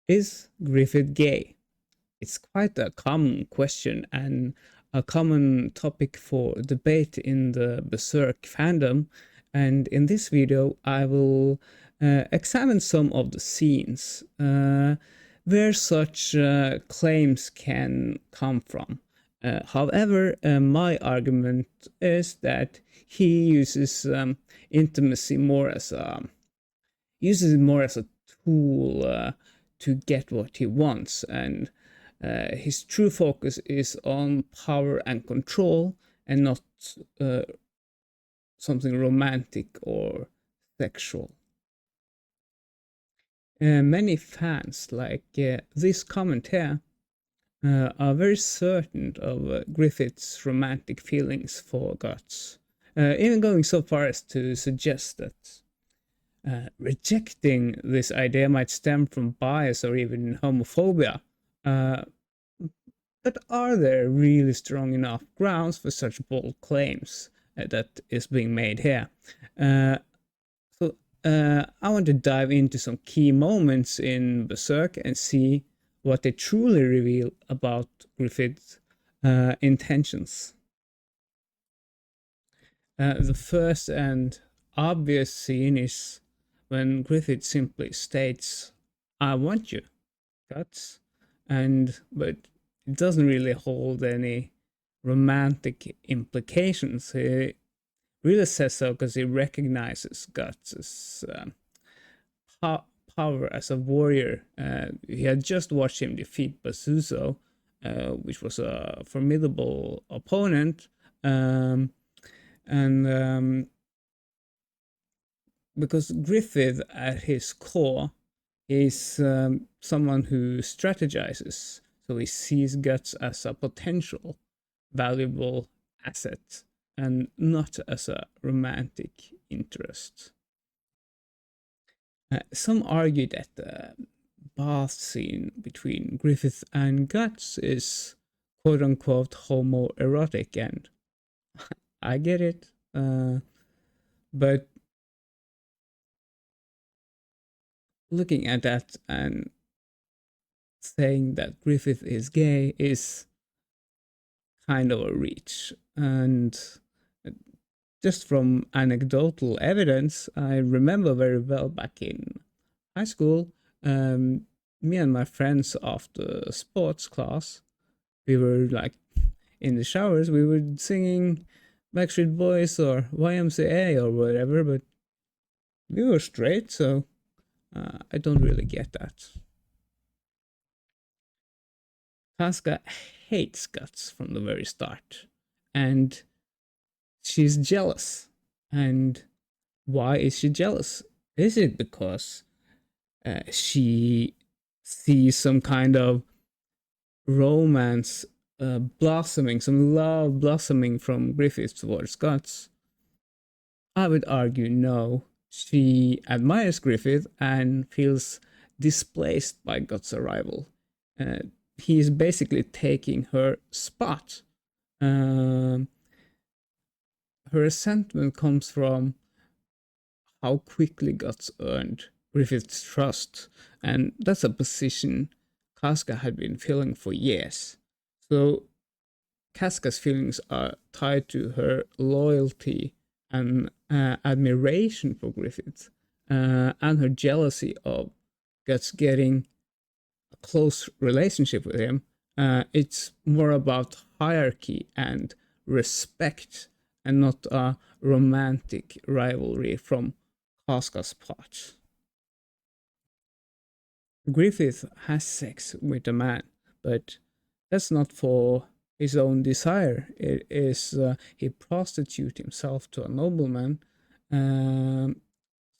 Is Griffith gay? It's quite a common question and a common topic for debate in the Berserk fandom. And in this video, I will examine some of the scenes where such claims can come from. However, my argument is that he intimacy more as a uses it more as a tool to get what he wants, and his true focus is on power and control, and not uh, something romantic or sexual. Many fans, like this comment here, are very certain of Griffith's romantic feelings for Guts, even going so far as to suggest that rejecting this idea might stem from bias or even homophobia. Uh, but are there really strong enough grounds for such bold claims that is being made here? Uh, so I want to dive into some key moments in Berserk and see what they truly reveal about Griffith's intentions. The first and obvious scene is when Griffith simply states, "I want you, Guts," but it doesn't really hold any romantic implications. He really says so because he recognizes Guts' power as a warrior. He had just watched him defeat Basuzo, which was a formidable opponent. And because Griffith, at his core, is someone who strategizes, so he sees Guts as a potential, valuable asset and not as a romantic interest. Some argue that the bath scene between Griffith and Guts is quote unquote homoerotic, and I get it. But looking at that and saying that Griffith is gay is kind of a reach. And just from anecdotal evidence, I remember very well back in high school, me and my friends after sports class, we were like in the showers, we were singing Backstreet Boys or YMCA or whatever, but we were straight, so I don't really get that. Casca hates Guts from the very start, and she's jealous. And why is she jealous? Is it because she sees some kind of romance blossoming, some love blossoming from Griffith towards Guts? I would argue no. She admires Griffith and feels displaced by Guts' arrival. Uh, he is basically taking her spot. Um, Her resentment comes from how quickly Guts earned Griffith's trust, and that's a position Casca had been feeling for years. So Casca's feelings are tied to her loyalty and admiration for Griffith, and her jealousy of Guts getting a close relationship with him. It's more about hierarchy and respect, and not a romantic rivalry from Casca's part. Griffith has sex with a man, but that's not for his own desire. It is he prostitutes himself to a nobleman,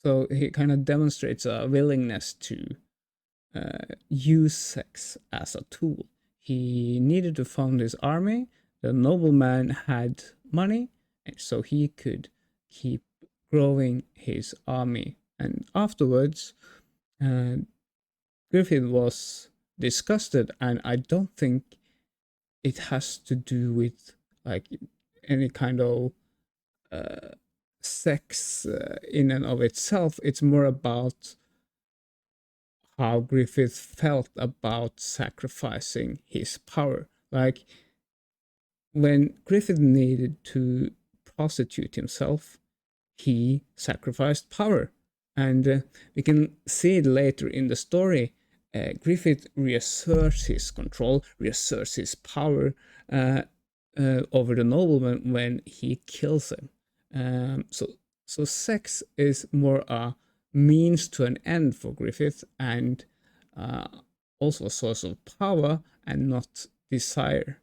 so he kind of demonstrates a willingness to use sex as a tool. He needed to fund his army. The nobleman had money, and so he could keep growing his army. And afterwards, uh, Griffith was disgusted, and I don't think it has to do with like any kind of uh, sex in and of itself. It's more about how Griffith felt about sacrificing his power. Like when Griffith needed to prostitute himself, he sacrificed power. And we can see it later in the story. Griffith reasserts his control, reasserts his power over the nobleman when he kills him. So sex is more a means to an end for Griffith, and also a source of power and not desire.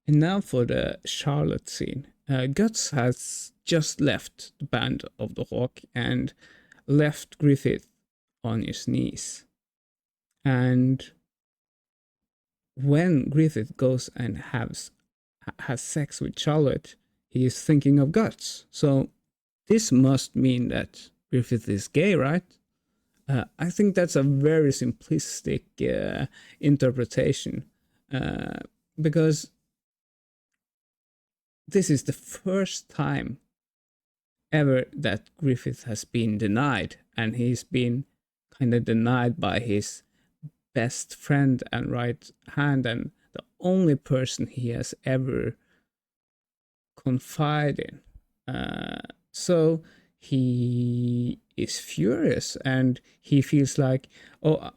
And now for the Charlotte scene. Guts has just left the band of the Hawk and left Griffith on his knees. And when Griffith goes and has sex with Charlotte, he is thinking of Guts. So this must mean that Griffith is gay, right? I think that's a very simplistic interpretation, because this is the first time ever that Griffith has been denied, and he's been kind of denied by his best friend and right hand, and the only person he has ever confided in. So he is furious, and he feels like, oh,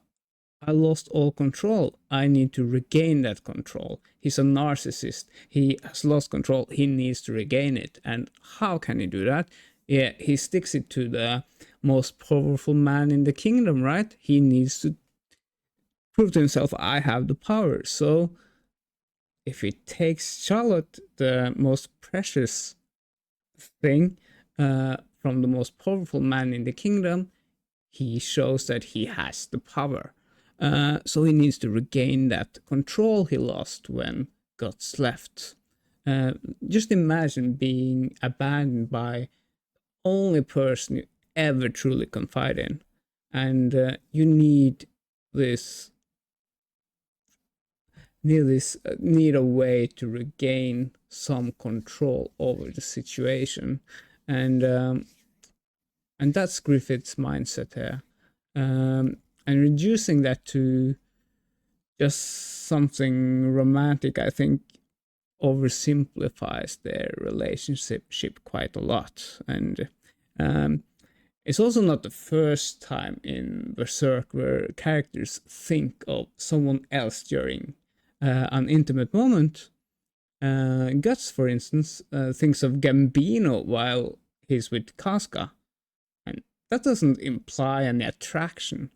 I lost all control. I need to regain that control. He's a narcissist. He has lost control. He needs to regain it. And how can he do that? Yeah, he sticks it to the most powerful man in the kingdom, right? He needs to prove to himself, I have the power. So if he takes Charlotte, the most precious thing, from the most powerful man in the kingdom, he shows that he has the power. So he needs to regain that control he lost when Guts left. Just imagine being abandoned by the only person you ever truly confide in, and you need a way to regain some control over the situation, and that's Griffith's mindset here. And reducing that to just something romantic, I think, oversimplifies their relationship quite a lot. And it's also not the first time in Berserk where characters think of someone else during an intimate moment. Guts, for instance, thinks of Gambino while he's with Casca. And that doesn't imply any attraction.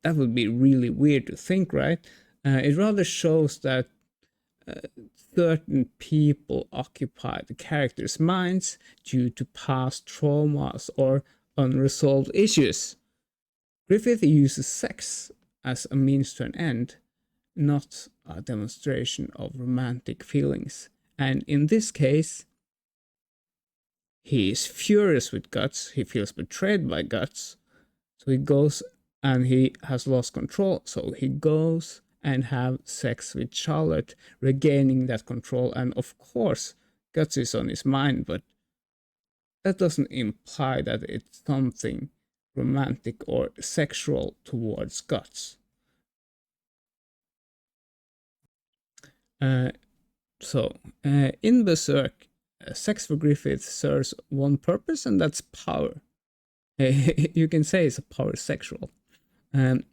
That would be really weird to think, right? It rather shows that certain people occupy the characters' minds due to past traumas or unresolved issues. Griffith uses sex as a means to an end, not a demonstration of romantic feelings. And in this case, he is furious with Guts. He feels betrayed by Guts. So he goes, and he has lost control, so he goes and have sex with Charlotte, regaining that control. And of course, Guts is on his mind, but that doesn't imply that it's something romantic or sexual towards Guts. In Berserk, sex for Griffith serves one purpose, and that's power. You can say it's a power sexual. And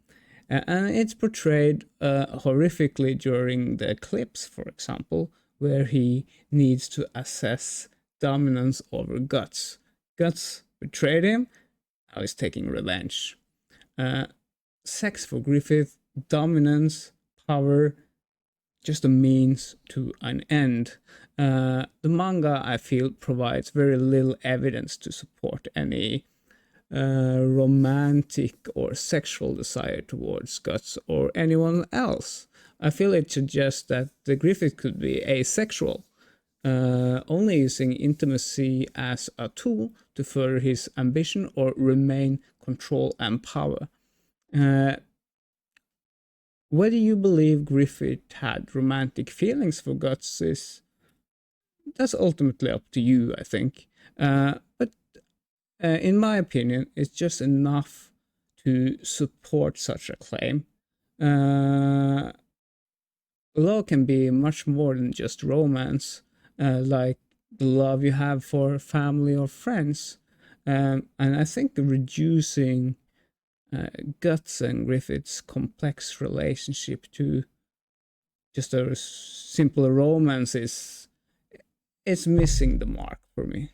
it's portrayed horrifically during the eclipse, for example, where he needs to assess dominance over Guts. Guts betrayed him, now he's taking revenge. Sex for Griffith, dominance, power, just a means to an end. The manga, I feel, provides very little evidence to support any romantic or sexual desire towards Guts or anyone else. I feel it suggests that the Griffith could be asexual, only using intimacy as a tool to further his ambition or remain control and power. Whether you believe Griffith had romantic feelings for Guts that's ultimately up to you, I think. But in my opinion, it's just enough to support such a claim. Uh, Love can be much more than just romance, like the love you have for family or friends. And I think reducing Guts and Griffith's complex relationship to just a simple romance is missing the mark for me.